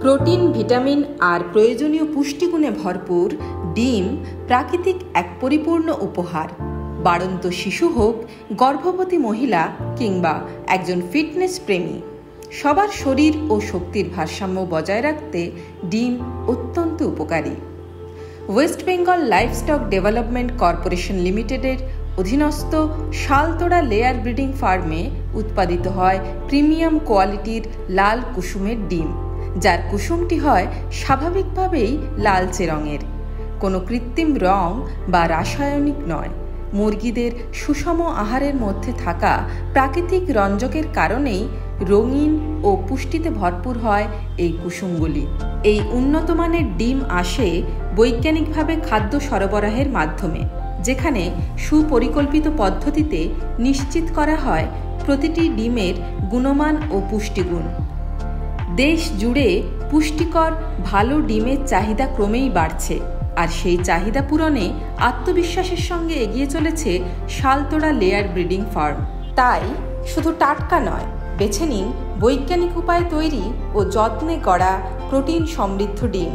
Protein, vitamin আর প্রয়োজনীয় পুষ্টিগুণে ভরপুর ডিম প্রাকৃতিক এক পরিপূর্ণ উপহার। বাড়ন্ত শিশু হোক, গর্ভবতী মহিলা কিংবা একজন ফিটনেস প্রেমী, সবার শরীর ও শক্তির ভারসাম্য বজায় রাখতে ডিম অত্যন্ত উপকারী। West Bengal livestock development corporation লিমিটেডের অধীনস্থ শালতোড়া লেয়ার ব্রিডিং ফার্মে উৎপাদিত হয় প্রিমিয়াম কোয়ালিটির লাল কুসুমের ডিম, যার কুসুমটি হয় স্বাভাবিকভাবেই লালচে রঙের, কোনো কৃত্রিম রং বা রাসায়নিক নয়। মুরগিদের সুষম আহারের মধ্যে থাকা প্রাকৃতিক রঞ্জকের কারণেই রঙিন ও পুষ্টিতে ভরপুর হয় এই কুসুমগুলি। এই উন্নত মানের ডিম আসে বৈজ্ঞানিকভাবে খাদ্য সরবরাহের মাধ্যমে, যেখানে সুপরিকল্পিত পদ্ধতিতে নিশ্চিত করা হয় প্রতিটি ডিমের গুণমান ও পুষ্টিগুণ। দেশ জুড়ে পুষ্টিকর ভালো ডিমের চাহিদা ক্রমেই বাড়ছে, আর সেই চাহিদা পূরণে আত্মবিশ্বাসের সঙ্গে এগিয়ে চলেছে শালতোড়া লেয়ার ব্রিডিং ফার্ম। তাই শুধু টাটকা নয়, বেছে নিন বৈজ্ঞানিক উপায়ে তৈরি ও যত্নে গড়া প্রোটিন সমৃদ্ধ ডিম।